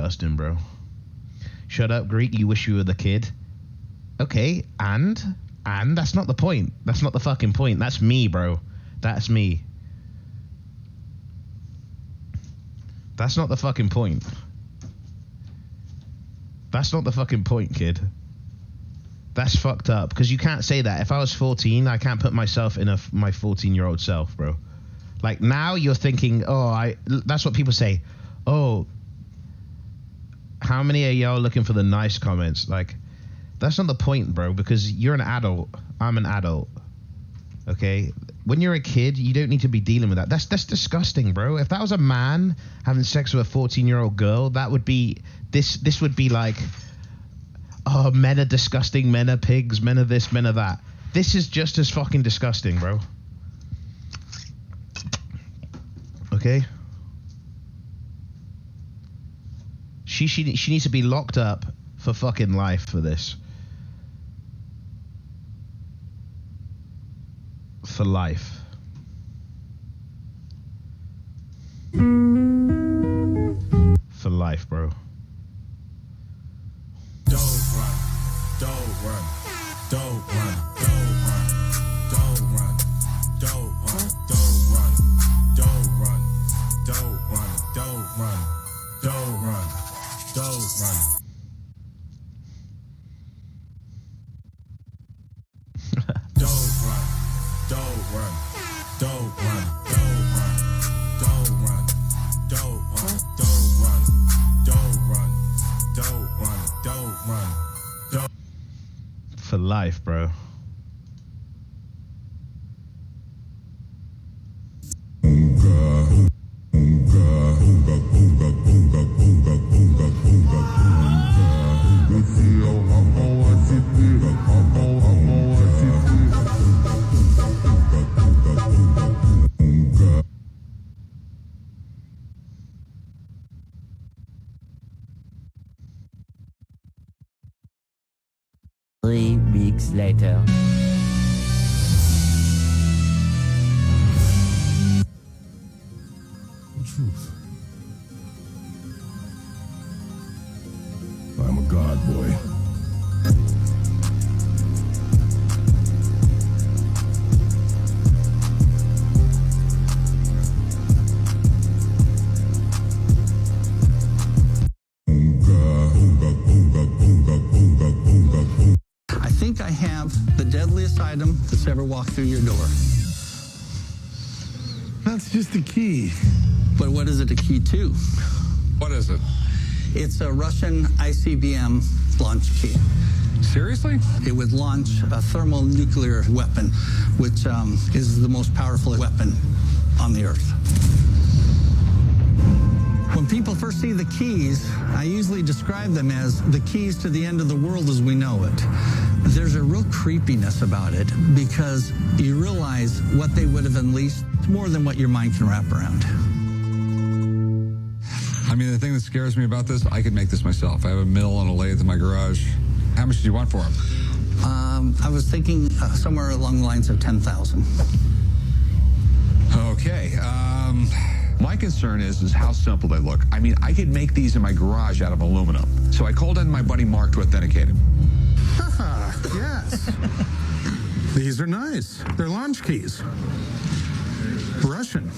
disgusting, bro. Shut up, Greek. You wish you were the kid. Okay, and that's not the point. That's not the fucking point. That's me, bro. That's me. That's not the fucking point. That's not the fucking point, kid. That's fucked up. Because you can't say that. If I was 14, I can't put myself in my 14-year-old self, bro. Like, now you're thinking, oh, that's what people say. Oh, how many of y'all looking for the nice comments? Like, that's not the point, bro, because you're an adult. I'm an adult. Okay? When you're a kid, you don't need to be dealing with that. That's disgusting, bro. If that was a man having sex with a 14-year-old girl, that would be... This would be like... Oh, men are disgusting. Men are pigs. Men are this. Men are that. This is just as fucking disgusting, bro. Okay? She needs to be locked up for fucking life for this. For life. For life, bro. Don't run, don't run, don't run, don't run, don't run, don't run, don't run, don't run, don't run, don't run, don't run, don't run. Don't run, don't run, don't run, don't run, don't run, don't run, don't run, don't run, don't run, don't run, don't. For life, bro. Later. The truth. I'm a god boy. I think I have the deadliest item that's ever walked through your door. That's just a key. But what is it a key to? What is it? It's a Russian ICBM launch key. Seriously? It would launch a thermonuclear weapon, which is the most powerful weapon on the Earth. When people first see the keys, I usually describe them as the keys to the end of the world as we know it. There's a real creepiness about it because you realize what they would have unleashed more than what your mind can wrap around. I mean, the thing that scares me about this, I could make this myself. I have a mill and a lathe in my garage. How much do you want for them? I was thinking somewhere along the lines of 10,000. Okay. My concern is how simple they look. I mean, I could make these in my garage out of aluminum. So I called in my buddy Mark to authenticate him. Yes. These are nice. They're launch keys. Russian.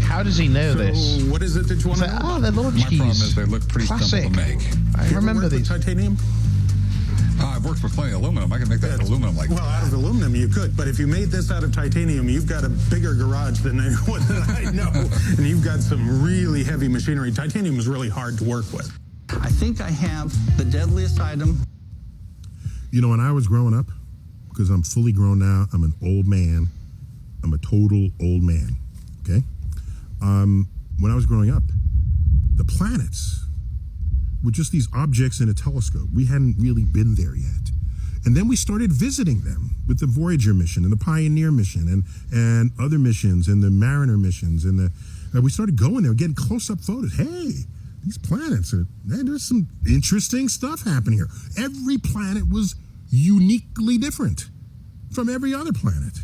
How does he know this? What is it that you want to know? Oh, they're launch My keys. problem is they look pretty Classic. simple to make. I remember these. Titanium? I've worked with plenty of aluminum. I can make that out of aluminum like Well, out of aluminum you could, but if you made this out of titanium, you've got a bigger garage than anyone that I know, and you've got some really heavy machinery. Titanium is really hard to work with. I think I have the deadliest item. You know, when I was growing up, because I'm fully grown now, I'm an old man. I'm a total old man, okay? When I was growing up, the planets were just these objects in a telescope. We hadn't really been there yet. And then we started visiting them with the Voyager mission and the Pioneer mission and other missions and the Mariner missions. And we started going there, getting close-up photos. Hey, these planets, there's some interesting stuff happening here. Every planet was uniquely different from every other planet.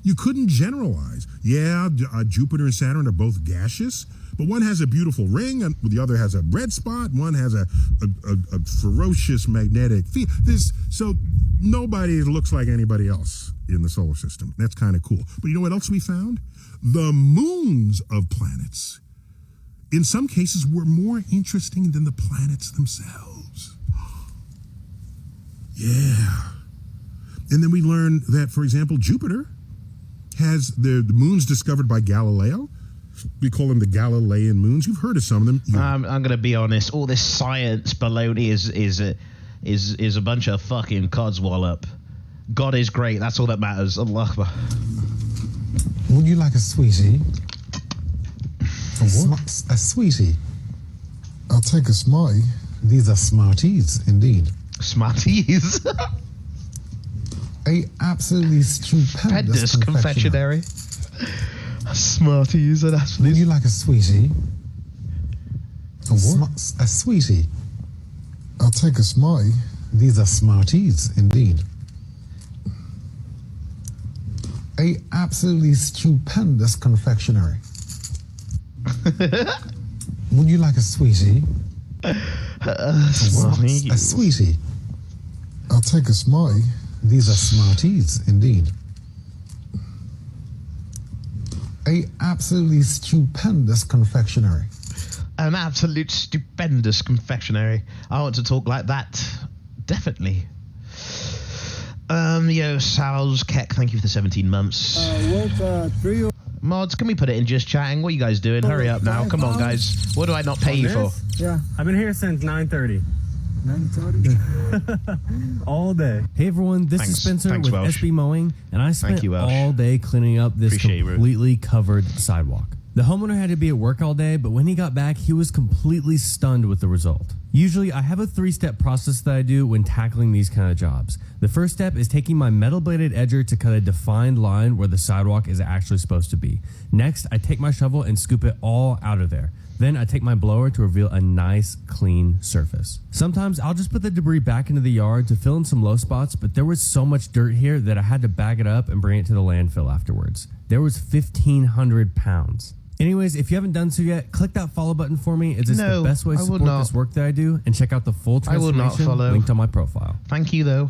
You couldn't generalize. Yeah, Jupiter and Saturn are both gaseous, But one has a beautiful ring, and the other has a red spot. One has a ferocious magnetic field. So nobody looks like anybody else in the solar system. That's kind of cool. But you know what else we found? The moons of planets, in some cases, were more interesting than the planets themselves. Yeah. And then we learned that, for example, Jupiter has the moons discovered by Galileo. We call them the Galilean moons. You've heard of some of them. I'm going to be honest. All this science baloney is a bunch of fucking codswallop. God is great. That's all that matters. Allah Akbar. Would you like a sweetie? A what? A sweetie. I'll take a Smartie. These are Smarties, indeed. Smarties. A absolutely stupendous confectionery. Smarties and absolutely. Would you like a sweetie? A what? A sweetie. I'll take a Smartie. These are Smarties, indeed. A absolutely stupendous confectionery. Would you like a sweetie? Smarties. A sweetie. I'll take a Smartie. These are Smarties, indeed. A absolutely stupendous confectionery. An absolute stupendous confectionery. I want to talk like that. Definitely. Yo, Sal's Keck, thank you for the 17 months. Mods, can we put it in just chatting? What are you guys doing? Hurry up now. Come on, guys. What do I not pay you for? Yeah, I've been here since 9:30. 9:30? All day. Hey, everyone. This is Spencer with Welsh. SB Mowing, and I spent all day cleaning up this completely covered sidewalk. The homeowner had to be at work all day, but when he got back, he was completely stunned with the result. Usually, I have a 3-step process that I do when tackling these kind of jobs. The first step is taking my metal-bladed edger to cut a defined line where the sidewalk is actually supposed to be. Next, I take my shovel and scoop it all out of there. Then I take my blower to reveal a nice, clean surface. Sometimes I'll just put the debris back into the yard to fill in some low spots, but there was so much dirt here that I had to bag it up and bring it to the landfill afterwards. There was 1,500 pounds. Anyways, if you haven't done so yet, click that follow button for me. It's just the best way to support this work that I do, and check out the full transformation linked on my profile. Thank you, though.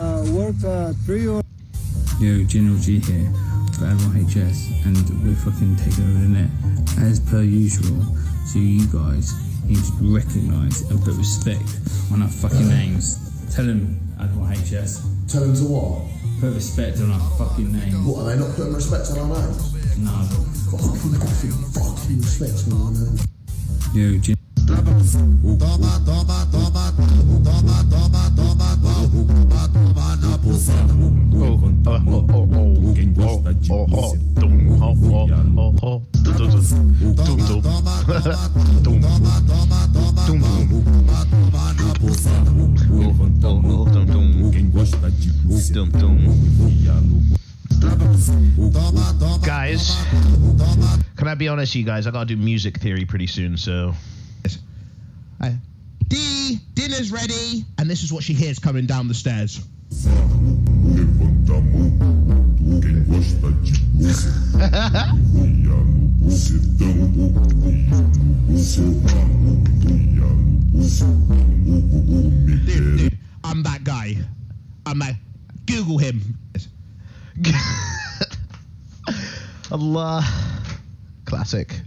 Yo, General G here for Admiral HS, and we're fucking taking over the net as per usual. So you guys need to recognise and put respect on our fucking names. Tell them, Admiral HS. Tell them to what? Put respect on our fucking names. What, are they not putting respect on our names? No. Fucking respect on our names. Yo, Guys, can I be honest with you guys? I gotta do music theory pretty soon, so. D, dinner's ready, and this is what she hears coming down the stairs. Dude, I'm that guy. Google him. Allah. Classic.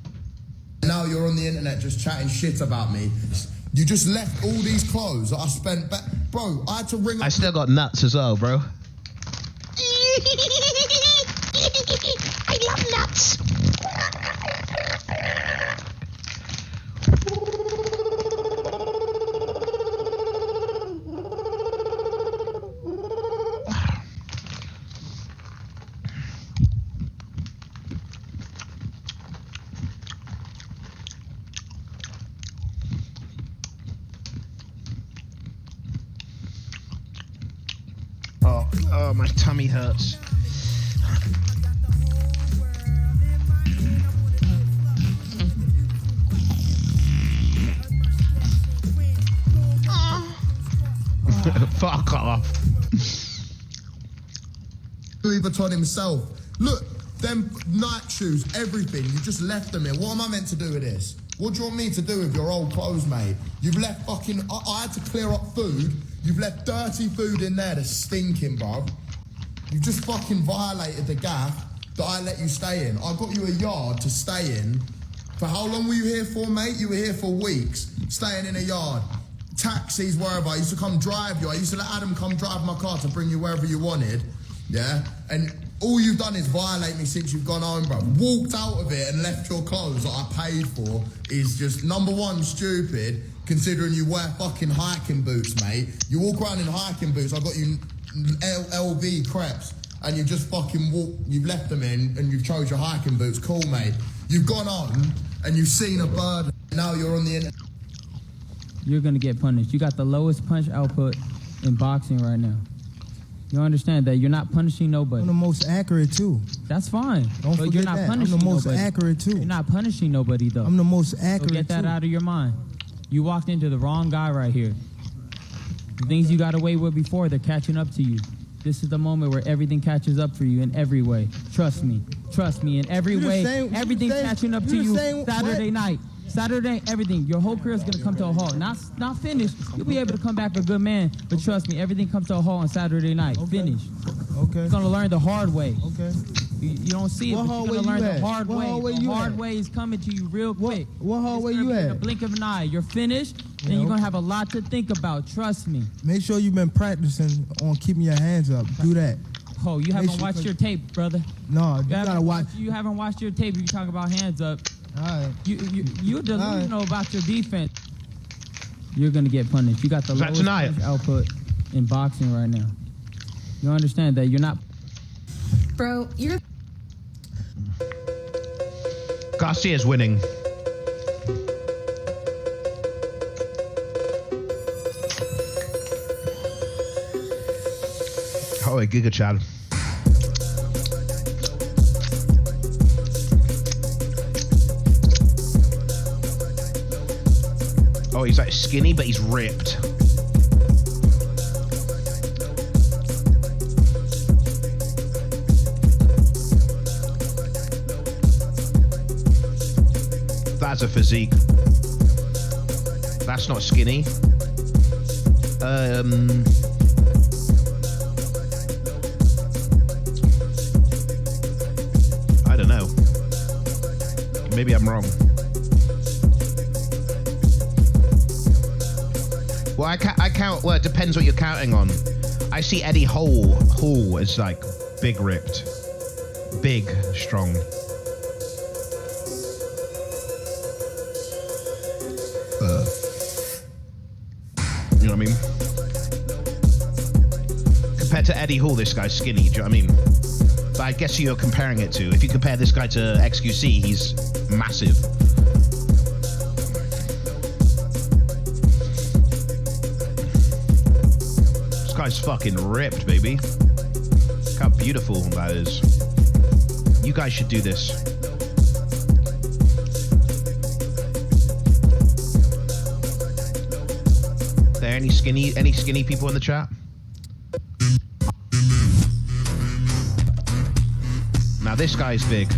Now you're on the internet just chatting shit about me. You just left all these clothes that I spent back. Bro, I had to ring up. I still got nuts as well, bro. I love nuts. Oh, my tummy hurts. Fuck off. Louis Vuitton himself. Look, them night shoes, everything. You just left them here. What am I meant to do with this? What do you want me to do with your old clothes, mate? You've left fucking... I had to clear up food. You've left dirty food in there that's stinking, bruv. You've just fucking violated the gaff that I let you stay in. I got you a yard to stay in. For how long were you here for, mate? You were here for weeks, staying in a yard. Taxis, wherever. I used to come drive you. I used to let Adam come drive my car to bring you wherever you wanted. Yeah? And all you've done is violate me since you've gone home, bro. Walked out of it and left your clothes that I paid for is just, number one, stupid, considering you wear fucking hiking boots, mate. You walk around in hiking boots. I got you LV crepes, and you just fucking you've left them in, and you've chose your hiking boots. Cool, mate. You've gone on, and you've seen a bird, now you're on the internet. You're gonna get punished. You got the lowest punch output in boxing right now. You understand that you're not punishing nobody. I'm the most accurate too. That's fine. Don't but forget you're not that. punishing I'm the most nobody. accurate too. You're not punishing nobody though. I'm the most accurate So get that too. out of your mind. You walked into the wrong guy right here. The things you got away with before, they're catching up to you. This is the moment where everything catches up for you in every way. Trust me. Trust me. In every way, everything's catching up to you Saturday night. Saturday, everything. Your whole career is going to come to a halt. Not finished. You'll be able to come back a good man. But trust me, everything comes to a halt on Saturday night. Finished. Okay. You're going to learn the hard way. Okay. You don't see it, What but hard you're going to way learn you the at? hard What way. hard way The you hard at? way is coming to you real quick. What hard way It's you gonna be in at? a blink of an eye. You're finished, and Yeah. you're going to have a lot to think about. Trust me. Make sure you've been practicing on keeping your hands up. Do that. Oh, you Make haven't sure- watched your tape, brother. No, you gotta watch. You haven't watched your tape. You talk about hands up. All right. You're delusional about your defense. You're gonna get punished. You got the lowest punch output in boxing right now. You understand that you're not. Bro, you're. Garcia's winning. Oh, a Giga Chad. Oh, he's like skinny, but he's ripped. That's a physique. That's not skinny. I don't know. Maybe I'm wrong. Well, I count. Well, it depends what you're counting on. I see Eddie Hall as like big ripped, big strong. You know what I mean? Compared to Eddie Hall, this guy's skinny. Do you know what I mean? But I guess who you're comparing it to. If you compare this guy to XQC, he's massive. This guy's fucking ripped, baby. Look how beautiful that is. You guys should do this. There any skinny people in the chat? Now this guy's big.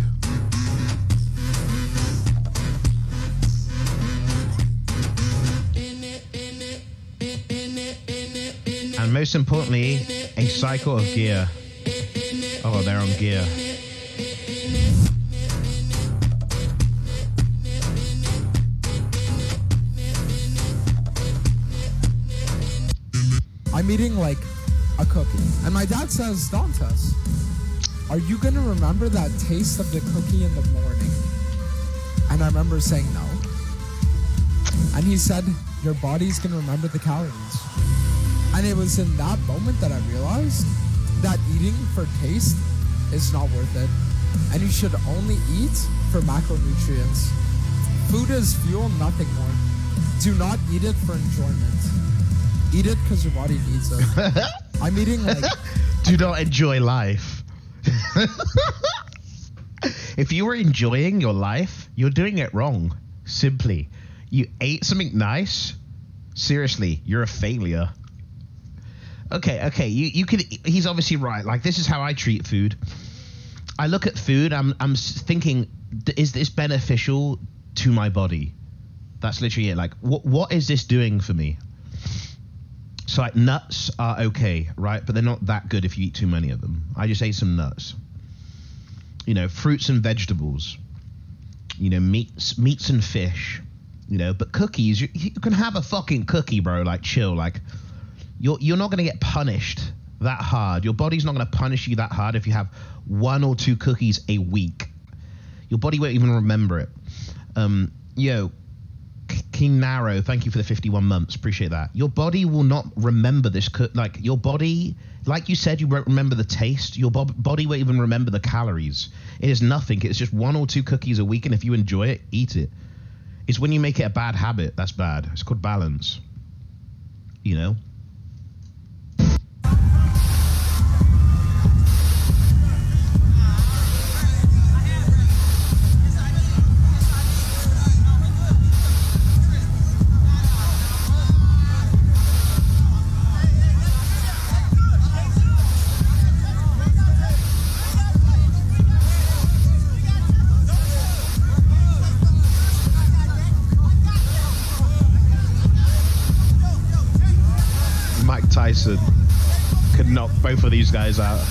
And most importantly, a cycle of gear. Oh, they're on gear. I'm eating like a cookie. And my dad says, Dantas, are you gonna remember that taste of the cookie in the morning? And I remember saying no. And he said, your body's gonna remember the calories. And it was in that moment that I realized that eating for taste is not worth it. And you should only eat for macronutrients. Food is fuel, nothing more. Do not eat it for enjoyment. Eat it because your body needs it. I'm eating like... Do not enjoy life. If you were enjoying your life, you're doing it wrong. Simply. You ate something nice? Seriously, you're a failure. Okay, you could... He's obviously right. Like, this is how I treat food. I look at food, I'm thinking, is this beneficial to my body? That's literally it. Like, what is this doing for me? So like nuts are okay, right? But they're not that good if you eat too many of them. I just ate some nuts. You know, fruits and vegetables. You know, meats and fish. You know, but cookies, you can have a fucking cookie, bro. Like, chill. Like, you're not gonna get punished that hard. Your body's not gonna punish you that hard if you have 1 or 2 cookies a week. Your body won't even remember it. King Narrow, thank you for the 51 months. Appreciate that. Your body will not remember this. Like, your body, like you said, you won't remember the taste. Your body won't even remember the calories. It is nothing. It's just 1 or 2 cookies a week, and if you enjoy it, eat it. It's when you make it a bad habit that's bad. It's called balance. You know? Tyson could knock both of these guys out.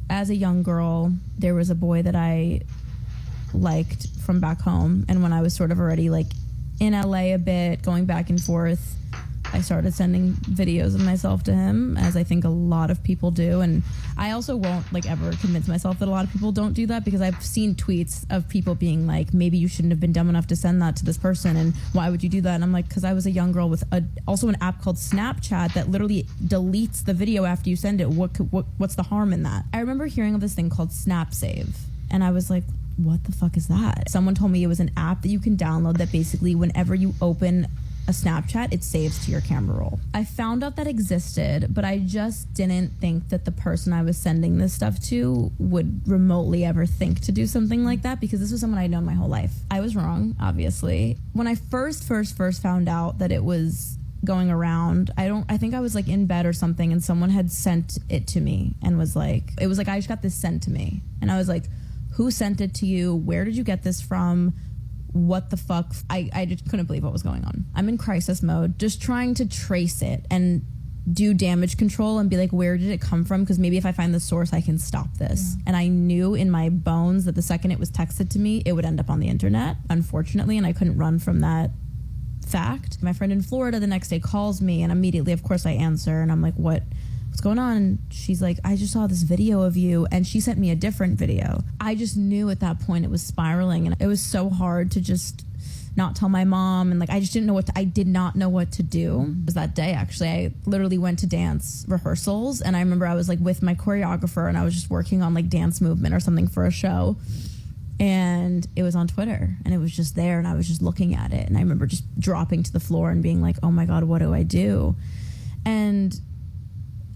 As a young girl, there was a boy that I liked from back home, and when I was sort of already like in LA a bit, going back and forth, I started sending videos of myself to him, as I think a lot of people do. And I also won't like ever convince myself that a lot of people don't do that, because I've seen tweets of people being like, maybe you shouldn't have been dumb enough to send that to this person, and why would you do that? And I'm like, because I was a young girl with also an app called Snapchat that literally deletes the video after you send it. What's the harm in that? I remember hearing of this thing called Snap Save, and I was like, what the fuck is that? Someone told me it was an app that you can download that basically whenever you open a Snapchat, it saves to your camera roll. I found out that existed, but I just didn't think that the person I was sending this stuff to would remotely ever think to do something like that, because this was someone I'd known my whole life. I was wrong, obviously. When I first found out that it was going around, I think I was like in bed or something, and someone had sent it to me and was like, it was like, I just got this sent to me. And I was like, who sent it to you? Where did you get this from? What the fuck? I just couldn't believe what was going on. I'm in crisis mode, just trying to trace it and do damage control and be like, where did it come from? Because maybe if I find the source, I can stop this. Yeah. And I knew in my bones that the second it was texted to me, it would end up on the internet, unfortunately, and I couldn't run from that fact. My friend in Florida the next day calls me, and immediately, of course, I answer, and I'm like, what's going on? And she's like, I just saw this video of you, and she sent me a different video. I just knew at that point it was spiraling, and it was so hard to just not tell my mom, and like I just didn't know I did not know what to do. It was that day, actually, I literally went to dance rehearsals, and I remember I was like with my choreographer, and I was just working on like dance movement or something for a show, and it was on Twitter, and it was just there, and I was just looking at it, and I remember just dropping to the floor and being like, oh my god, what do I do? And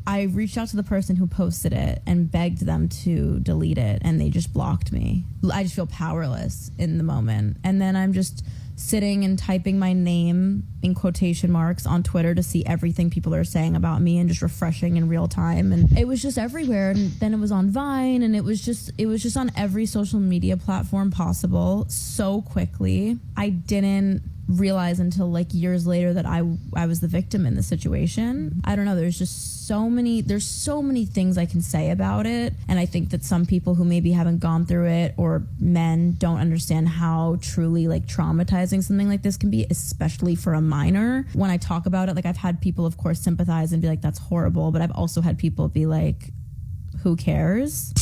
I reached out to the person who posted it and begged them to delete it, and they just blocked me. I just feel powerless in the moment. And then I'm just sitting and typing my name in quotation marks on Twitter to see everything people are saying about me, and just refreshing in real time. And it was just everywhere. And then it was on Vine, and it was just on every social media platform possible so quickly. I didn't realize until like years later that I was the victim in the situation. I don't know, there's so many things I can say about it, and I think that some people who maybe haven't gone through it, or men, don't understand how truly like traumatizing something like this can be, especially for a minor. When I talk about it, like I've had people of course sympathize and be like, that's horrible, but I've also had people be like, who cares?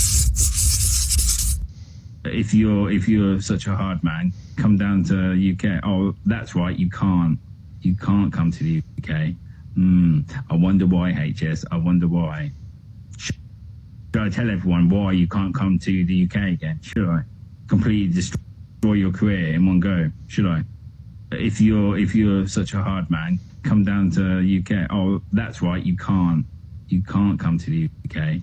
If you're such a hard man, come down to UK. Oh, that's right, you can't come to the UK. I wonder why, HS. I wonder why. Should I tell everyone why you can't come to the UK again? Should I completely destroy your career in one go? Should I? If you're such a hard man, come down to UK. Oh, that's right, you can't come to the UK.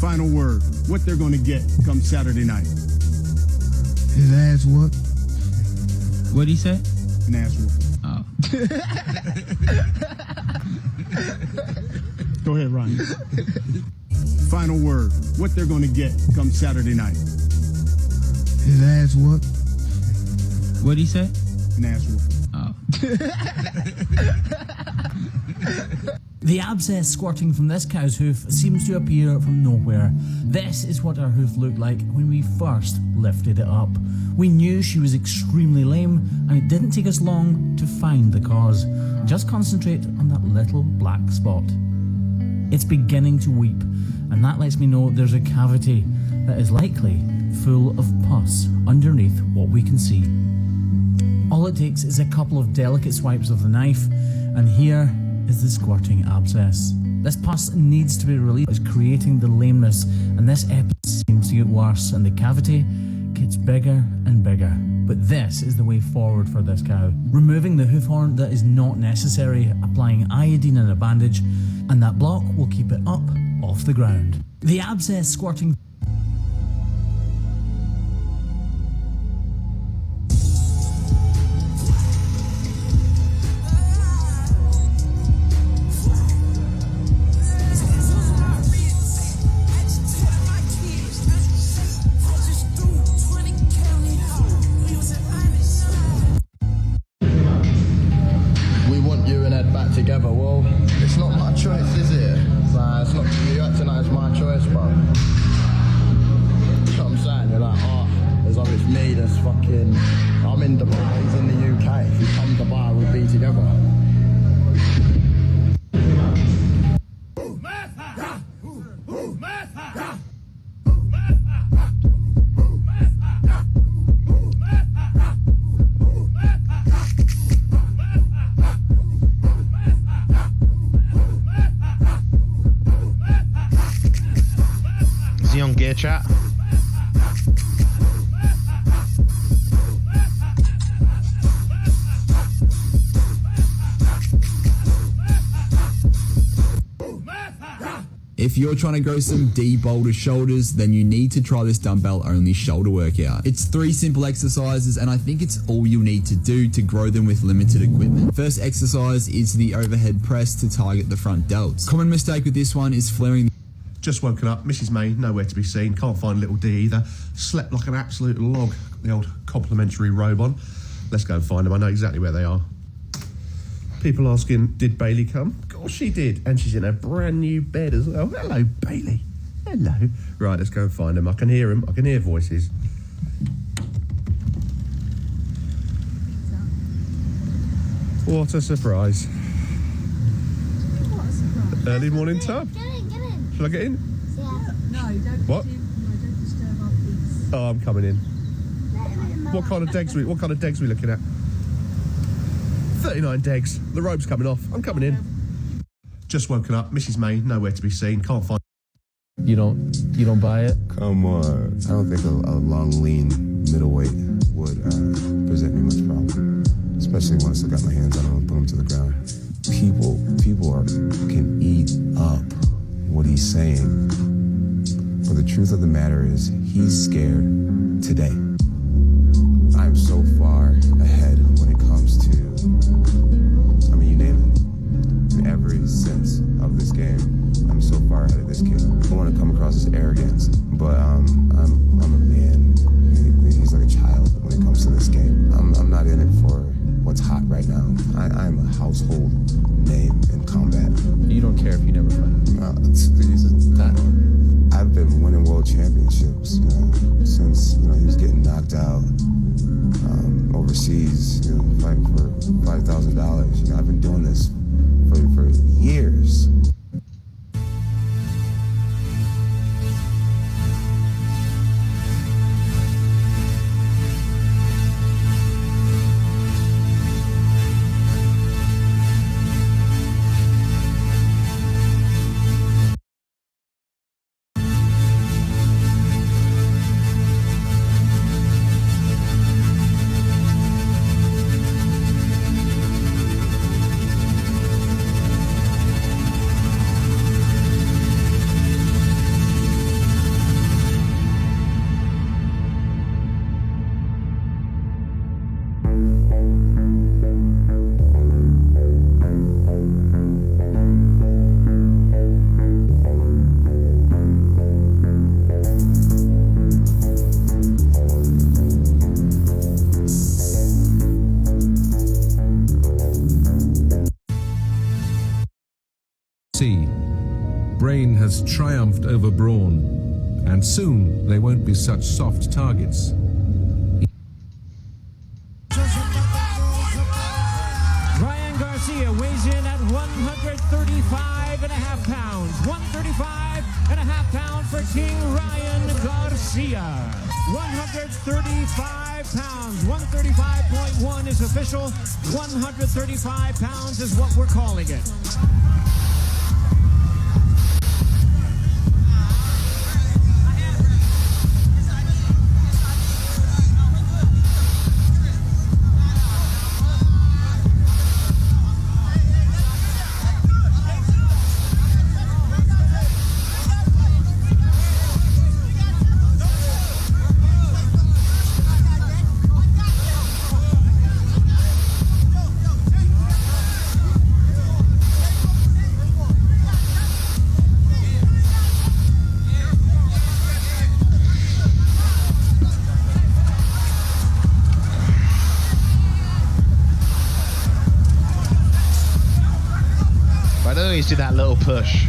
Final word. What they're going to get come Saturday night. His ass what? What'd he say? An ass whooping. Oh. Go ahead, Ryan. Final word. What they're going to get come Saturday night. His ass what? What'd he say? An ass whooping. Oh. The abscess squirting from this cow's hoof seems to appear from nowhere. This is what her hoof looked like when we first lifted it up. We knew she was extremely lame, and it didn't take us long to find the cause. Just concentrate on that little black spot. It's beginning to weep, and that lets me know there's a cavity that is likely full of pus underneath what we can see. All it takes is a couple of delicate swipes of the knife, and here is the squirting abscess. This pus needs to be released. It's creating the lameness, and this episode seems to get worse, and the cavity gets bigger and bigger. But this is the way forward for this cow. Removing the hoof horn that is not necessary, applying iodine and a bandage, and that block will keep it up off the ground. The abscess squirting. Together, well, it's not my choice, is it? It's not you acting like it's my choice, bro. You know what I'm saying? You're like, oh, as long as it's me that's fucking. I'm in Dubai, he's in the UK. If you come to Dubai, we'll be together. On gear chat. If you're trying to grow some D-boulder shoulders, then you need to try this dumbbell only shoulder workout. It's 3 simple exercises, and I think it's all you need to do to grow them with limited equipment. First exercise is the overhead press to target the front delts. Common mistake with this one is flaring. Just woken up, Mrs. May, nowhere to be seen, can't find little D either. Slept like an absolute log. Got the old complimentary robe on. Let's go and find them, I know exactly where they are. People asking, did Bailey come? Of course she did, and she's in a brand new bed as well. Hello, Bailey. Hello. Right, let's go and find them. I can hear them, I can hear voices. What a surprise. Early morning tub. Shall I get in? Yeah. No, don't. What? No, don't disturb our peace. Oh, I'm coming in. What kind of degs we looking at? 39 degs. The rope's coming off. I'm coming in. Just woken up, Mrs. May, nowhere to be seen. Can't find. You don't buy it? Come on. I don't think a long, lean middleweight would present me much problem, especially once I got my hands on him and put him to the ground. People can eat up what he's saying, but the truth of the matter is he's scared today. I'm so far ahead when it comes to, I mean, you name it, in every sense of this game. I'm so far ahead of this kid. I don't want to come across as arrogance, but I'm a man. He's like a child when it comes to this game. I'm not in it for what's hot right now. I'm a household name in combat. You don't care if you never fight. I've been winning world championships, since he was getting knocked out overseas, fighting for $5,000. I've been doing this for years. Brain has triumphed over brawn, and soon they won't be such soft targets. Ryan Garcia weighs in at 135.5 pounds. 135.5 pounds for King Ryan Garcia. 135 pounds. 135.1 is official. 135 pounds is what we're calling it. always do that little push.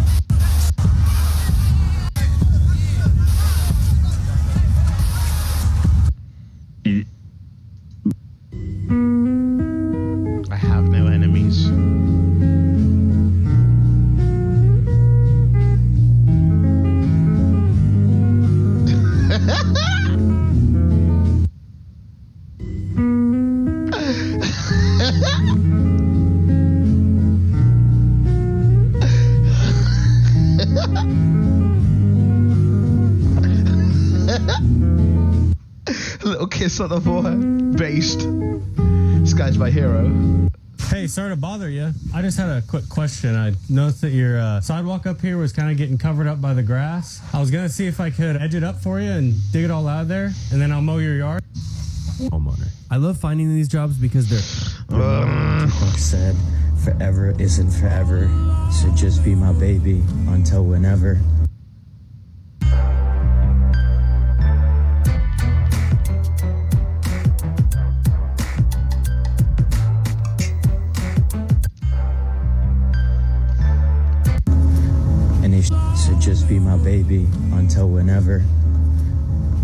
I have no enemies. Little kiss on the forehead. Based. This guy's my hero. Hey, sorry to bother you. I just had a quick question. I noticed that your sidewalk up here was kind of getting covered up by the grass. I was going to see if I could edge it up for you and dig it all out of there, and then I'll mow your yard. Homeowner. I love finding these jobs because they're... Tupac said, forever isn't forever, so just be my baby until whenever. So just be my baby until whenever.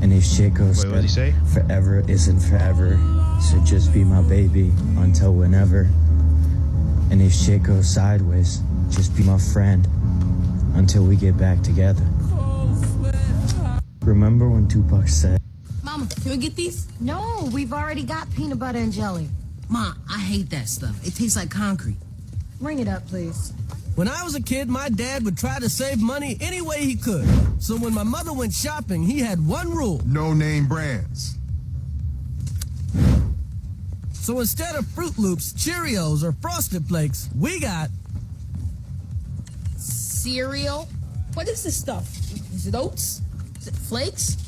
And if shit goes what did he say? Forever isn't forever, so just be my baby until whenever. And if shit goes sideways, just be my friend until we get back together. Remember when Tupac said, Mama, can we get these? No, we've already got peanut butter and jelly. Ma, I hate that stuff. It tastes like concrete. Bring it up, please. When I was a kid, my dad would try to save money any way he could. So when my mother went shopping, he had one rule. No name brands. So instead of Fruit Loops, Cheerios, or Frosted Flakes, we got... Cereal? What is this stuff? Is it oats? Is it flakes?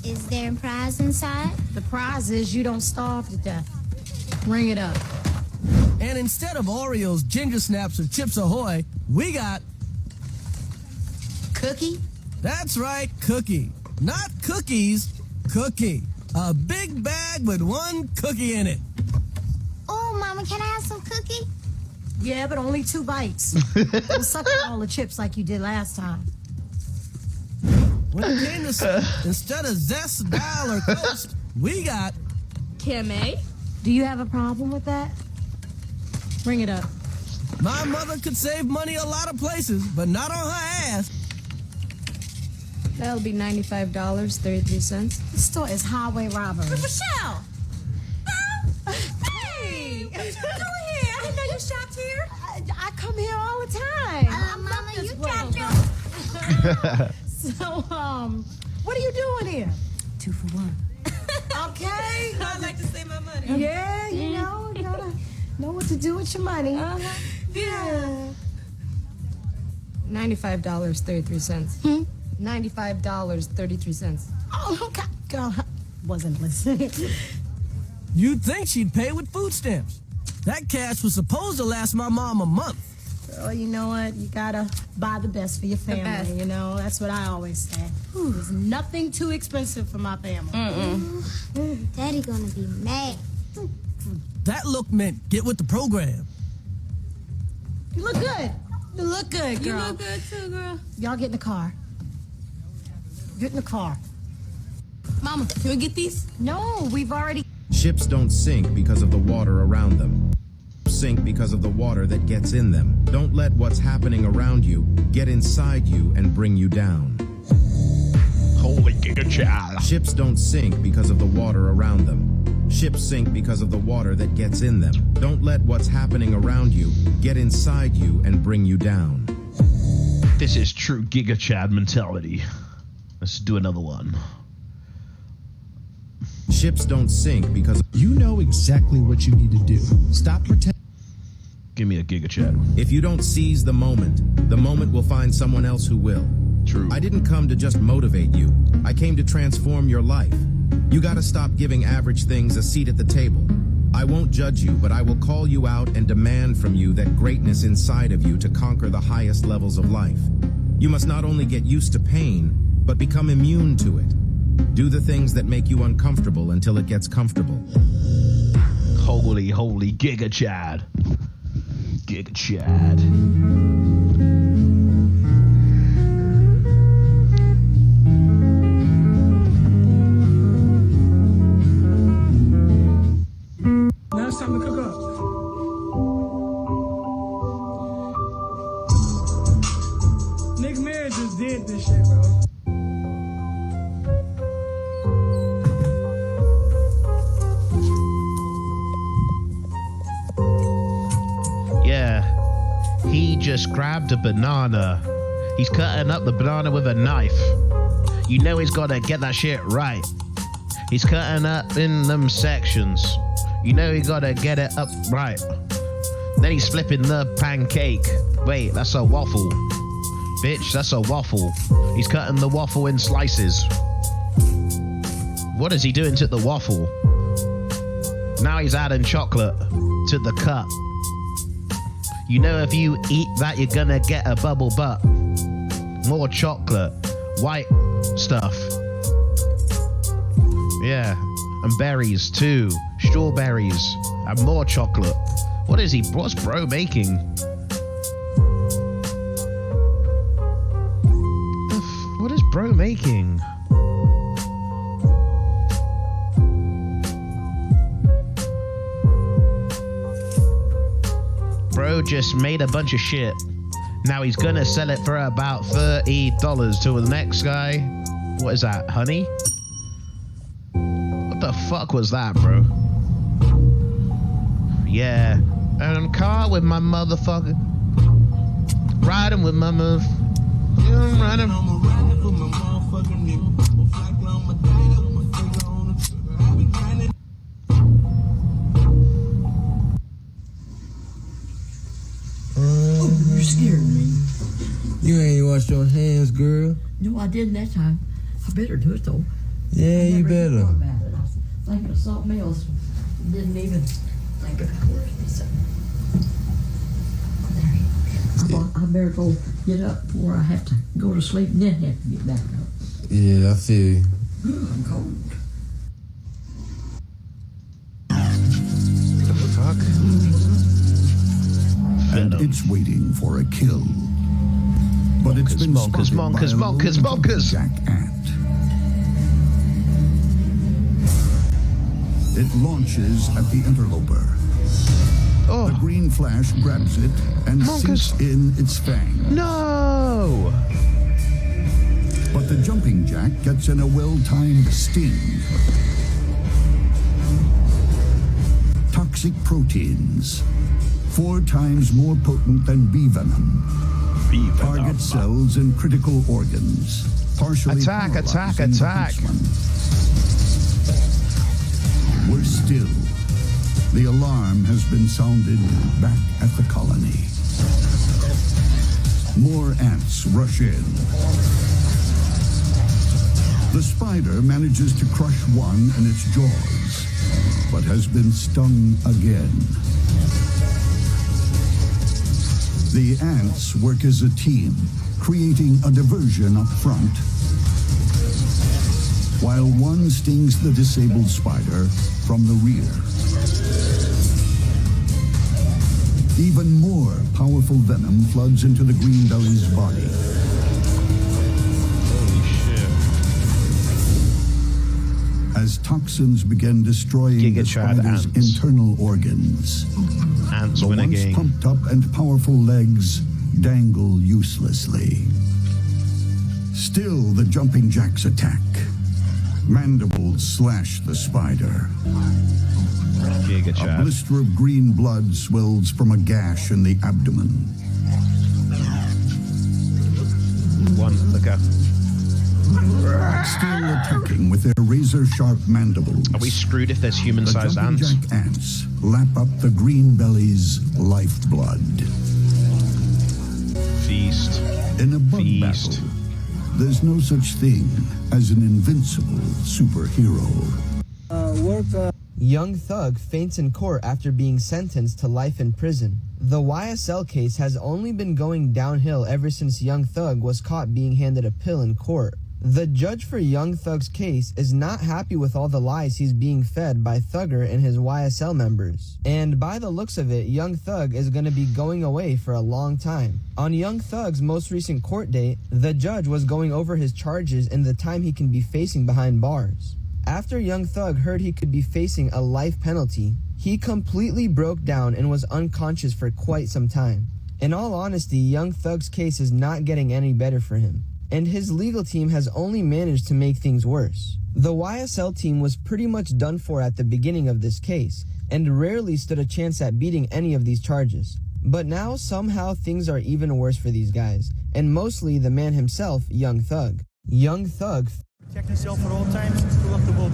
Is there a prize inside? The prize is you don't starve to death. Bring it up. And instead of Oreos, Ginger Snaps, or Chips Ahoy, we got... Cookie? That's right, cookie. Not cookies, cookie. A big bag with one cookie in it. Oh, Mama, can I have some cookie? Yeah, but only 2 bites. Don't suck at all the chips like you did last time. When it came to soup, instead of Zest, Dial, or Coast, we got... Kimmy? Do you have a problem with that? Bring it up. My mother could save money a lot of places, but not on her ass. That'll be $95.33. The store is highway robbery. Michelle! Hey! What you doing here? I didn't know you shopped here. I come here all the time. Mama, you dropped your... So, what are you doing here? 2 for 1. Okay. I like to save my money. Yeah, you gotta know what to do with your money. Yeah. $95.33. $95.33. Oh, God. Girl, I wasn't listening. You'd think she'd pay with food stamps. That cash was supposed to last my mom a month. Girl, you know what? You gotta buy the best for your family, you know? That's what I always say. There's nothing too expensive for my family. Daddy gonna be mad. That look meant get with the program. You look good. You look good, girl. You look good too, girl. Y'all get in the car. Get in the car. Mama, can we get these? No, we've already... Ships don't sink because of the water around them. Sink because of the water that gets in them. Don't let what's happening around you get inside you and bring you down. Holy giga child. Ships don't sink because of the water around them. Ships sink because of the water that gets in them. Don't let what's happening around you get inside you and bring you down. This is true Giga Chad mentality. Let's do another one. Ships don't sink because you know exactly what you need to do. Stop pretending. Give me a Giga Chad. If you don't seize the moment will find someone else who will. True. I didn't come to just motivate you. I came to transform your life. You gotta stop giving average things a seat at the table. I won't judge you, but I will call you out and demand from you that greatness inside of you to conquer the highest levels of life. You must not only get used to pain, but become immune to it. Do the things that make you uncomfortable until it gets comfortable. Holy Giga Chad. Giga Chad. Now it's time to cook up. Nick Mary just did this shit, bro. Yeah, he just grabbed a banana. He's cutting up the banana with a knife. You know he's gotta get that shit right. He's cutting up in them sections. You know he gotta get it up right. Then he's flipping the pancake. Wait, that's a waffle. Bitch, that's a waffle. He's cutting the waffle in slices. What is he doing to the waffle? Now he's adding chocolate to the cup. You know if you eat that, you're gonna get a bubble butt. More chocolate. White stuff. Yeah. And berries too. Strawberries. And more chocolate. What's bro making? What is bro making? Bro just made a bunch of shit. Now he's gonna sell it for about $30 to the next guy. What is that, honey? What the fuck was that, bro? Yeah. And I'm car with my motherfucker. Riding with my motherfucker. Yeah, I'm riding. You scared me. You ain't washed your hands, girl. No, I didn't that time. I better do it though. Yeah, you better. I was thinking of something else. Didn't even think about it. I better go get up before I have to go to sleep and then have to get back up. Yeah, I feel you. I'm cold. The fuck? And it's waiting for a kill. But it's been spotted by a Jack ant. It launches at the interloper. The green flash grabs it and sinks in its fang. No! But the jumping jack gets in a well-timed sting. Toxic proteins, 4 times more potent than bee venom. Target cells in critical organs. Partially attack. Worse still, the alarm has been sounded back at the colony. More ants rush in. The spider manages to crush one in its jaws, but has been stung again. The ants work as a team, creating a diversion up front, while one stings the disabled spider from the rear. Even more powerful venom floods into the greenbelly's body. Holy shit. As toxins begin destroying the spider's internal organs, ants the win once again. pumped up and powerful legs dangle uselessly. Still, the jumping jacks attack. Mandibles slash the spider. A blister of green blood swells from a gash in the abdomen. One, look out. Still attacking with their razor-sharp mandibles. Are we screwed if there's human-sized ants? The jumping jack ants lap up the green belly's lifeblood. Feast. In a bug battle, there's no such thing as an invincible superhero. Young Thug faints in court after being sentenced to life in prison. The YSL case has only been going downhill ever since Young Thug was caught being handed a pill in court. The judge for Young Thug's case is not happy with all the lies he's being fed by Thugger and his YSL members. And by the looks of it, Young Thug is going to be going away for a long time. On Young Thug's most recent court date, the judge was going over his charges and the time he can be facing behind bars. After Young Thug heard he could be facing a life penalty, he completely broke down and was unconscious for quite some time. In all honesty, Young Thug's case is not getting any better for him, and his legal team has only managed to make things worse. The YSL team was pretty much done for at the beginning of this case, and rarely stood a chance at beating any of these charges. But now, somehow, things are even worse for these guys, and mostly the man himself, Young Thug. Young Thug... Check yourself for all times, pull up the bolt.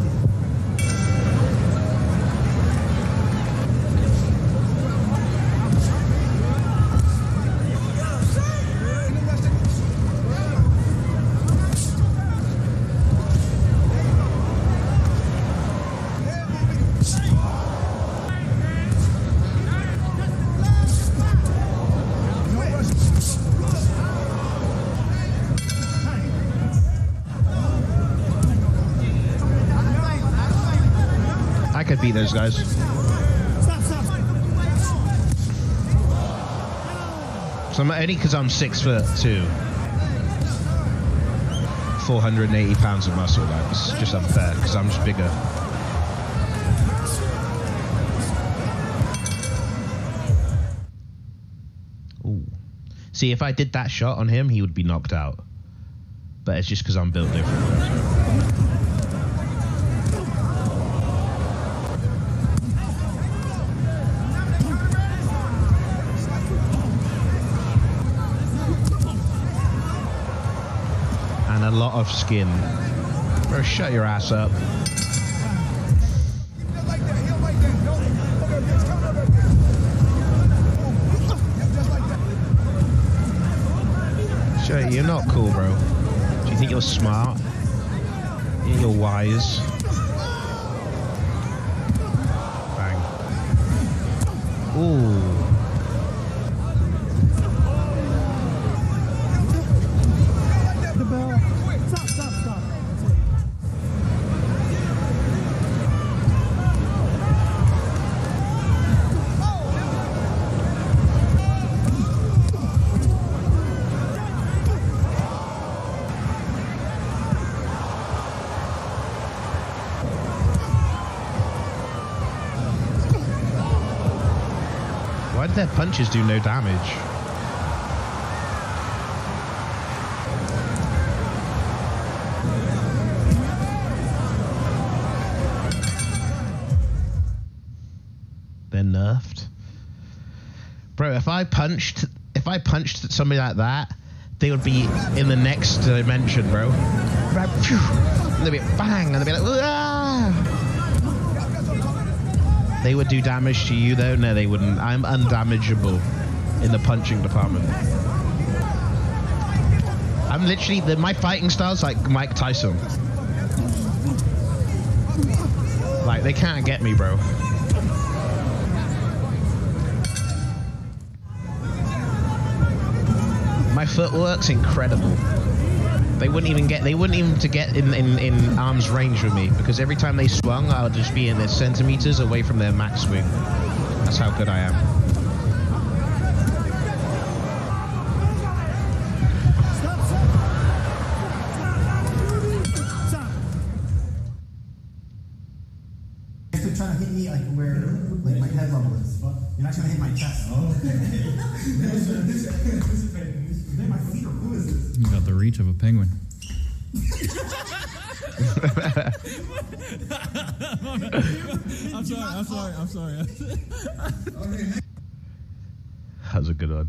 I could beat those guys. So I'm only because I'm 6'2", 480 pounds of muscle. Like, it's just unfair because I'm just bigger. Ooh. See, if I did that shot on him, he would be knocked out. But it's just because I'm built different. A lot of skin. Bro, shut your ass up. Shut, you're not cool, bro. Do you think you're smart? You think you're wise? Bang. Ooh. Why did their punches do no damage? They're nerfed. Bro, if I punched somebody like that, they would be in the next dimension, bro. And they'd be bang, and they'd be like, ah! They would do damage to you, though? No, they wouldn't. I'm undamageable in the punching department. I'm literally... my fighting style's like Mike Tyson. Like, they can't get me, bro. My footwork's incredible. They wouldn't even get in arm's range with me, because every time they swung, I would just be in their centimeters away from their max swing. That's how good I am. You got the reach of a penguin. I'm sorry. That was a good one.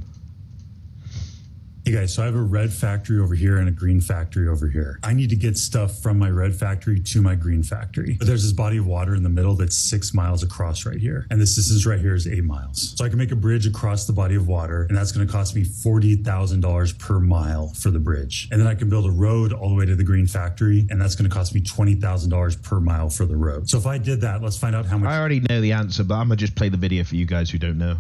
Hey guys, so I have a red factory over here and a green factory over here. I need to get stuff from my red factory to my green factory. But there's this body of water in the middle that's 6 miles across right here. And this distance right here is 8 miles. So I can make a bridge across the body of water, and that's gonna cost me $40,000 per mile for the bridge. And then I can build a road all the way to the green factory, and that's gonna cost me $20,000 per mile for the road. So if I did that, let's find out how much— I already know the answer, but I'm gonna just play the video for you guys who don't know.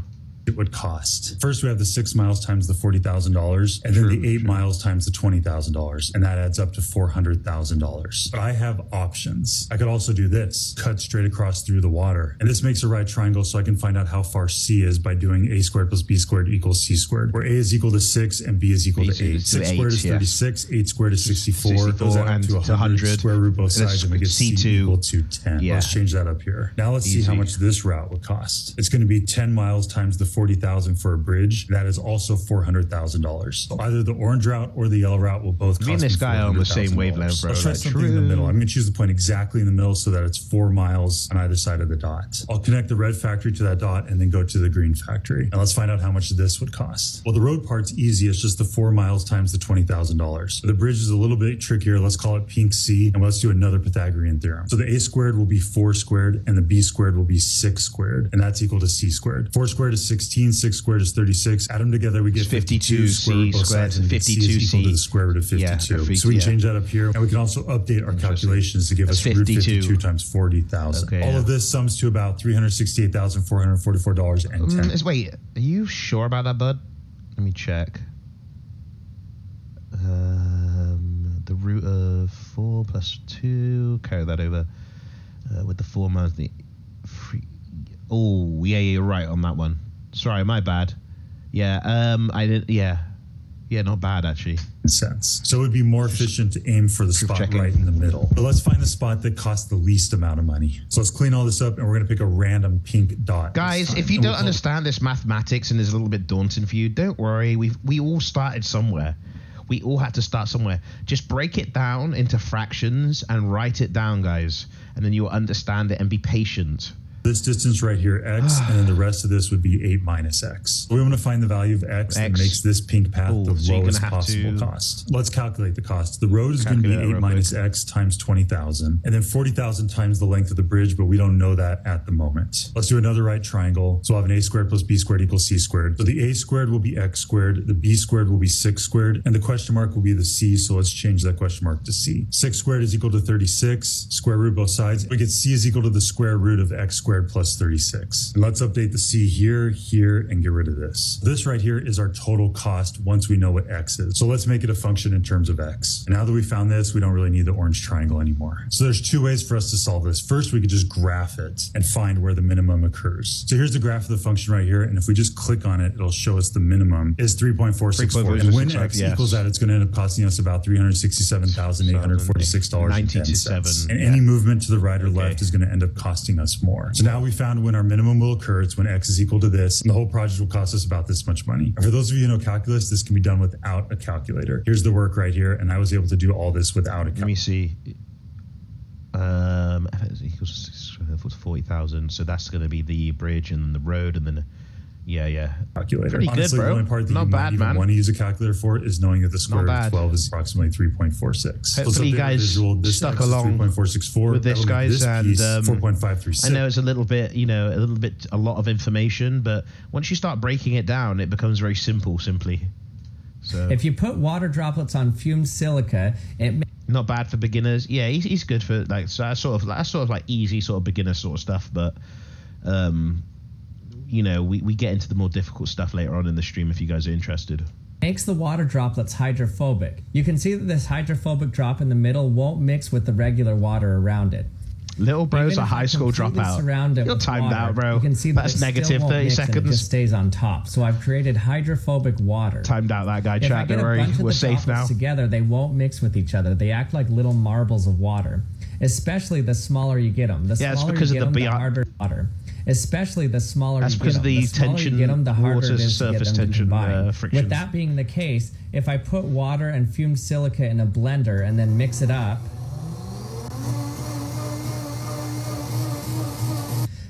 It would cost. First, we have the 6 miles times the $40,000, and then the 8 miles times the $20,000, and that adds up to $400,000. But I have options. I could also do this, cut straight across through the water, and this makes a right triangle, so I can find out how far C is by doing A squared plus B squared equals C squared, where A is equal to 6 and B is equal to 8. 6 squared is 36, 8 squared is 64, goes out to 100, square root both sides, and we get C equal to 10. Yeah. Let's change that up here. Now let's see how much this route would cost. It's going to be 10 miles times the 40,000 for a bridge. That is also $400,000. So either the orange route or the yellow route will both cost me this guy on the same wavelength, bro. Let's try something in the middle. I'm going to choose the point exactly in the middle so that it's 4 miles on either side of the dot. I'll connect the red factory to that dot and then go to the green factory. And let's find out how much this would cost. Well, the road part's easy. It's just the 4 miles times the $20,000. The bridge is a little bit trickier. Let's call it pink C, and let's do another Pythagorean theorem. So the A squared will be 4 squared, and the B squared will be 6 squared, and that's equal to C squared. 4 squared is 16, 6 squared is 36. Add them together, we get 52 square root both sides, and 52 is equal to the square root of 52. So we can change that up here, and we can also update our calculations to give us root 52 times 40,000. Okay, all of this sums to about $368,444.10. Wait, are you sure about that, bud? Let me check. The root of 4 plus 2, carry that over with the 4 minus the 3. Oh, yeah, you're right on that one. Sorry, my bad. Yeah, I did. Yeah, not bad actually. Sense. So it would be more efficient to aim for the spot right in the middle. But let's find the spot that costs the least amount of money. So let's clean all this up, and we're going to pick a random pink dot. Guys, if you don't understand this mathematics and is a little bit daunting for you, don't worry. We all started somewhere. We all had to start somewhere. Just break it down into fractions and write it down, guys, and then you'll understand it, and be patient. This distance right here, x, and then the rest of this would be 8 minus x. We want to find the value of x that makes this pink path the lowest possible cost. Let's calculate the cost. The road is going to be 8 minus x times 20,000, and then 40,000 times the length of the bridge, but we don't know that at the moment. Let's do another right triangle. So we'll have an a squared plus b squared equals c squared. So the a squared will be x squared, the b squared will be 6 squared, and the question mark will be the c, so let's change that question mark to c. 6 squared is equal to 36, square root both sides. We get c is equal to the square root of x squared plus 36. And let's update the c here, and get rid of this. This right here is our total cost once we know what x is. So let's make it a function in terms of x. And now that we found this, we don't really need the orange triangle anymore. So there's 2 ways for us to solve this. First, we could just graph it and find where the minimum occurs. So here's the graph of the function right here, and if we just click on it, it'll show us the minimum is 3.464. And when x equals that, it's going to end up costing us about $367,846.10. And any movement to the right or left is going to end up costing us more. So now we found when our minimum will occur. It's when x is equal to this, and the whole project will cost us about this much money. And for those of you who know calculus, this can be done without a calculator. Here's the work right here, and I was able to do all this without a calculator. Let me see. F equals 40,000, so that's going to be the bridge and then the road, and then calculator. Pretty Honestly, good, bro. The only part that Not you bad, might even man. want to use a calculator for is knowing that the square root of 12 is approximately 3.46. Hopefully you guys stuck along 3.464 with this, guys, and 4.536. I know it's a lot of information, but once you start breaking it down, it becomes very simple. So if you put water droplets on fumed silica, not bad for beginners. Yeah, he's good for like sort of like easy sort of beginner sort of stuff, but we get into the more difficult stuff later on in the stream if you guys are interested. Makes the water droplets hydrophobic. You can see that this hydrophobic drop in the middle won't mix with the regular water around it. Little bro's a high school dropout. You're timed out, bro. You can see that that's negative 30 seconds. It just stays on top. So I've created hydrophobic water. Timed out that guy, chat. Don't worry, we're safe now. Together, they won't mix with each other. They act like little marbles of water. Especially the smaller you get them. The smaller it's because you get of them, the harder water. especially the smaller That's you because get them. The smaller you get them, the harder it is to get them to combine. With that being the case, if I put water and fumed silica in a blender and then mix it up,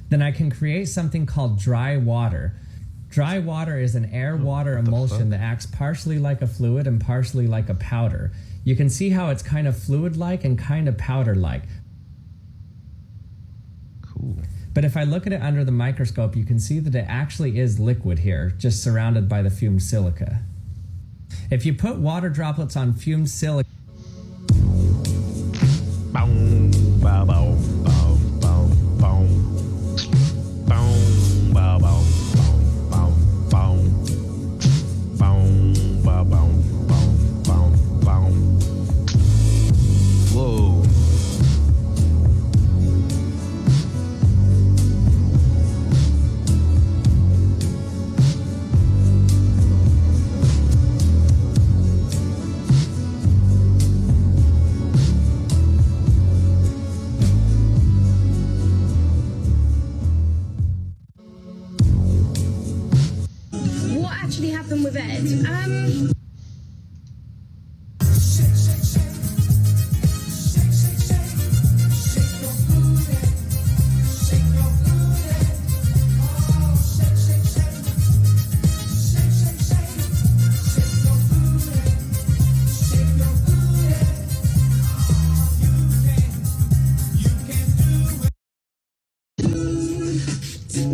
then I can create something called dry water. Dry water is an air-water emulsion that acts partially like a fluid and partially like a powder. You can see how it's kind of fluid-like and kind of powder-like. Cool. But if I look at it under the microscope, you can see that it actually is liquid here, just surrounded by the fumed silica. If you put water droplets on fumed silica, Whoa. What actually happened with Ed?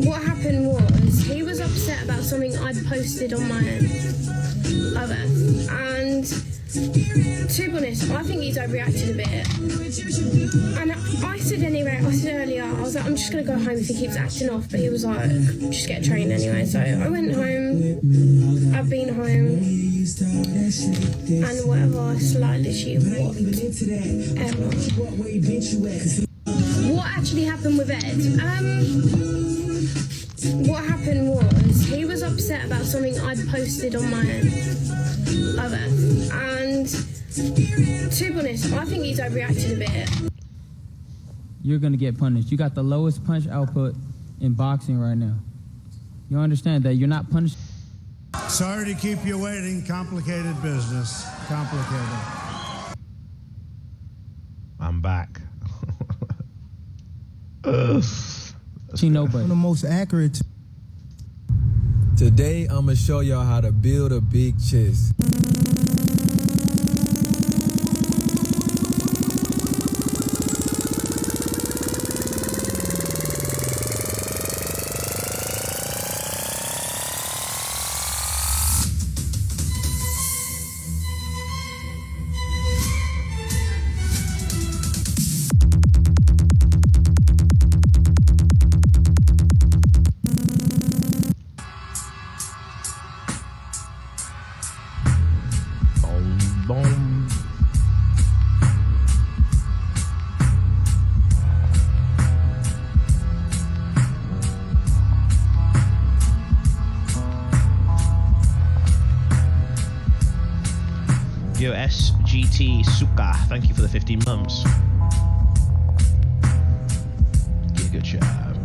What happened was he was upset about something I'd posted on my other, and to be honest, I think he's overreacted a bit. And I said anyway, I said earlier, I was like, I'm just gonna go home if he keeps acting off, but he was like, just get a train anyway. So I went home. I've been home, and whatever, slightly she whatever. What actually happened with Ed? What happened was he was upset about something I'd posted on my other, and to be honest, I think he's overreacted a bit. You're gonna get punished. You got the lowest punch output in boxing right now. You understand that you're not punished? Sorry to keep you waiting. Complicated business. Complicated. I'm back. She nobody. The most accurate. Today, I'm gonna show y'all how to build a big chest. Yo, SGT Suka, thank you for the 15 months. Good job.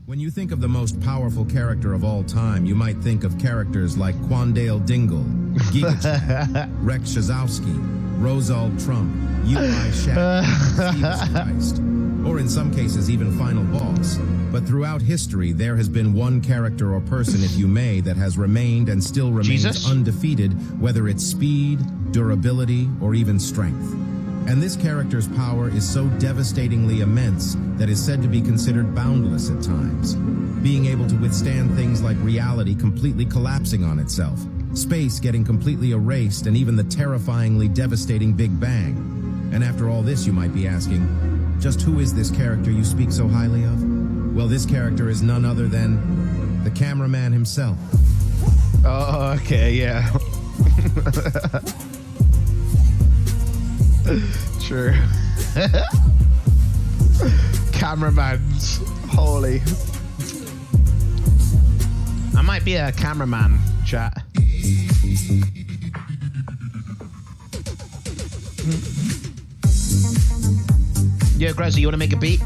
When you think of the most powerful character of all time, you might think of characters like Quandale Dingle, Giga Rex Shazowski, Rosald Trump, UI Shack, Jesus Christ, or in some cases even Final Boss. But throughout history, there has been one character or person, if you may, that has remained and still remains undefeated, whether it's speed, durability, or even strength. And this character's power is so devastatingly immense that is said to be considered boundless at times, being able to withstand things like reality completely collapsing on itself, space getting completely erased, and even the terrifyingly devastating Big Bang. And after all this, you might be asking, just who is this character you speak so highly of? Well, this character is none other than the cameraman himself. Oh, okay, yeah. True. Cameramans. Holy. I might be a cameraman, chat. Yo, Grazzy, you want to make a beat?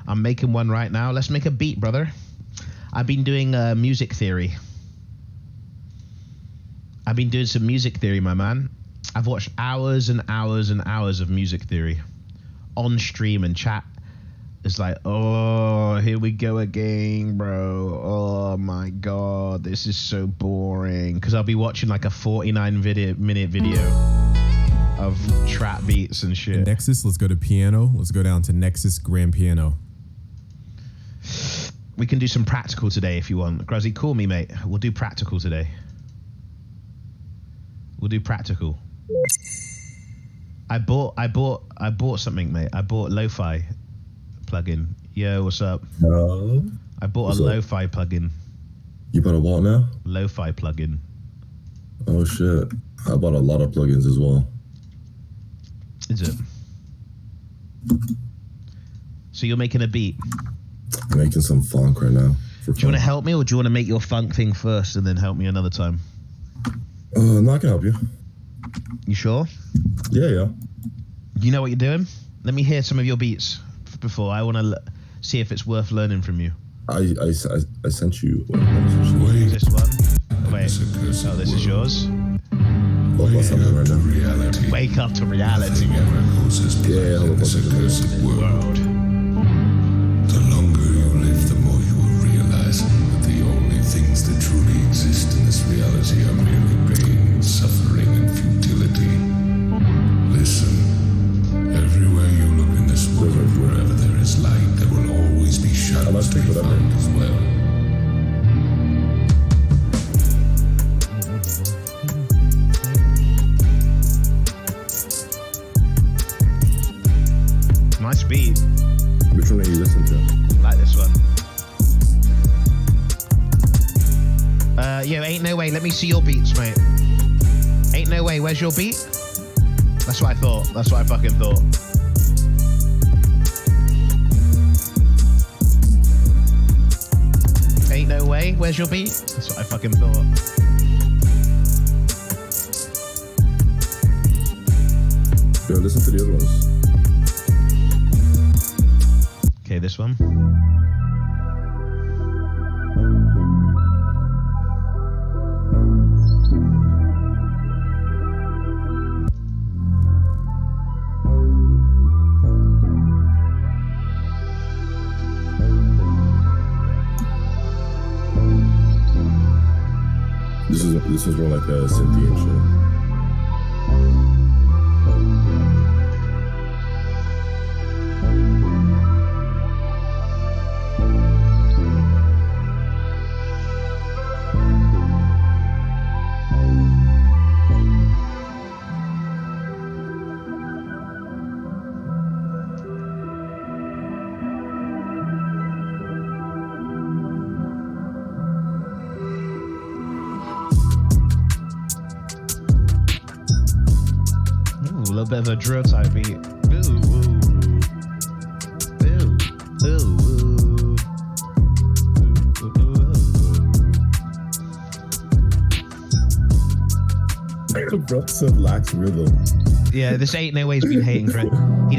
I'm making one right now. Let's make a beat, brother. I've been doing music theory. I've been doing some music theory, my man. I've watched hours and hours and hours of music theory on stream, and chat is like, oh, here we go again, bro. Oh my god, this is so boring. Because I'll be watching like a 49-minute video of trap beats and shit. Nexus, let's go to piano. Let's go down to Nexus Grand Piano. We can do some practical today if you want. Grazzy, call me, mate. We'll do practical today. We'll do practical. I bought something, mate. I bought lo-fi plugin. Yo, what's up? Hello. I bought a lo-fi plugin. You bought a what now? Lo-fi plugin. Oh shit. I bought a lot of plugins as well. Is it? So you're making a beat? I'm making some funk right now. Do you want to help me, or do you want to make your funk thing first and then help me another time? No, I can help you. You sure? Yeah. You know what you're doing? Let me hear some of your beats before. I want to see if it's worth learning from you. I sent you. This one? Wait. Oh, this is yours? Wake up to reality. Yeah, hold on. World. The longer you live, the more you will realize that the only things that truly exist in this reality are merely pain, suffering, and futility. Listen, everywhere you look in this world, wherever there is light, there will always be shadows to be found as well. Nice beat. Which one are you listening to? I like this one. Yo, ain't no way. Let me see your beats, mate. Ain't no way. Where's your beat? That's what I thought. That's what I fucking thought. Ain't no way. Where's your beat? That's what I fucking thought. Yo, listen to the other ones. Okay, this one. This is more like a synthy and shit. A little bit of a drill type beat. The Brooks lacks rhythm. Yeah, this ain't no way he's been hating for it. He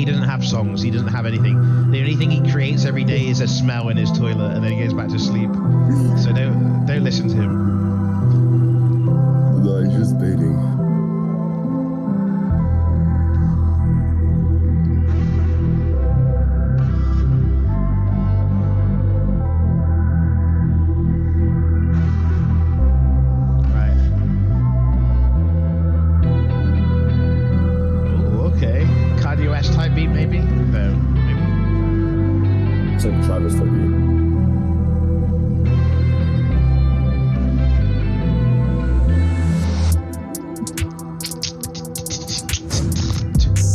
doesn't have songs. He doesn't have anything. The only thing he creates every day is a smell in his toilet, and then he goes back to sleep. So don't listen to him. No, he's just baiting. Type beat, maybe? No, maybe. It's like Travis type beat.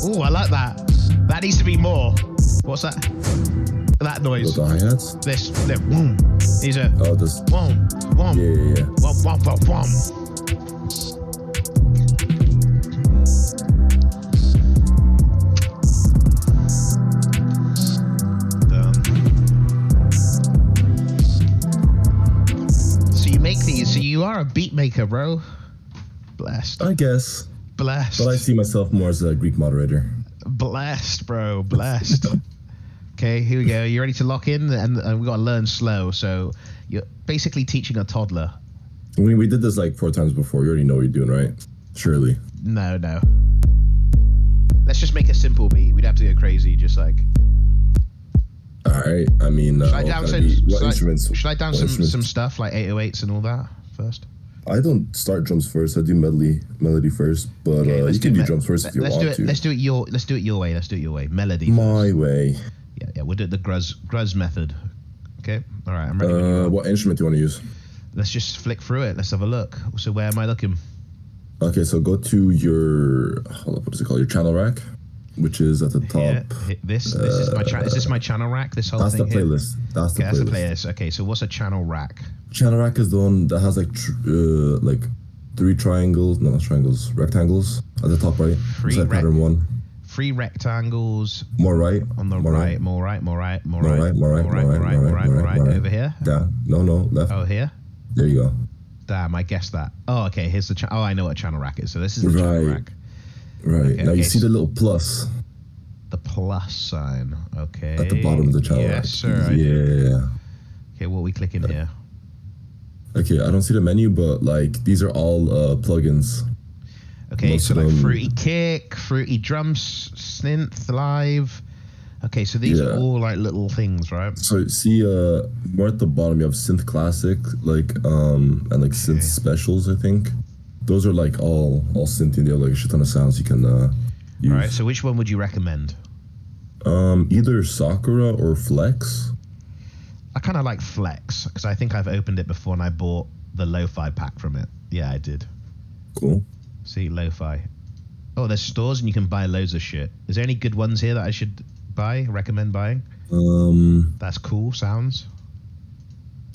Ooh, I like that. That needs to be more. What's that? That noise. The hi-hats? This. These are. Oh, this. Wom. Yeah. Wom. maker, bro. Blessed. I guess. Blessed. But I see myself more as a Greek moderator. Blessed, bro. Blessed. Okay, here we go. You ready to lock in? And we got to learn slow. So you're basically teaching a toddler. We did this like 4 times before. You already know what you're doing, right? Surely. No. Let's just make a simple beat. We'd have to go crazy, just like. All right. I mean, should I down some some stuff like 808s and all that first? I don't start drums first. I do melody first. But you can do drums first if you want to. Let's do it your way. Let's do it your way. Melody. My way. Yeah. We'll do it the Gruz method. Okay. All right. I'm ready. What instrument do you want to use? Let's just flick through it. Let's have a look. So where am I looking? Okay, so go to your what is it called? Your channel rack, which is at the top. Yeah, this is my channel. Is this my channel rack? This whole thing. That's the playlist. That's the playlist. Okay, so what's a channel rack? Channel rack is the one that has like 3 triangles. No, not triangles. Rectangles at the top right. Pattern 1. 3 rectangles. More right. On the right. More right. Over here. Down. No. Left. Oh, here. There you go. Damn, I guessed that. Oh, okay. Here's the channel. Oh, I know what a channel rack is. So this is the channel rack. Right. Okay, now you see the little plus. The plus sign. Okay. At the bottom of the channel rack. Yes, sir. Yeah. Okay, what are we clicking here? Okay, I don't see the menu, but like these are all plugins. Okay, so like Fruity Kick, Fruity Drums, Synth Live. Okay, so these are all like little things, right? So see, more at the bottom you have Synth Classic, like and like Synth Specials, I think. Those are like all synthy. They have like a shit ton of sounds you can use. All right, so which one would you recommend? Either Sakura or Flex. I kind of like Flex because I think I've opened it before and I bought the lo-fi pack from it. Yeah, I did. Cool. See, lo-fi. Oh, there's stores and you can buy loads of shit. Is there any good ones here that I should recommend buying? That's cool sounds.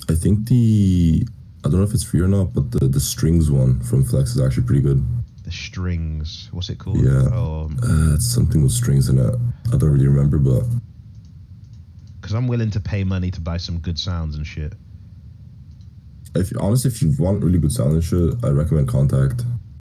I think I don't know if it's free or not, but the strings one from Flex is actually pretty good. The strings, what's it called? Yeah, oh, it's something with strings in it. I don't really remember, but because I'm willing to pay money to buy some good sounds and shit. If you want really good sound and shit, I recommend Contact.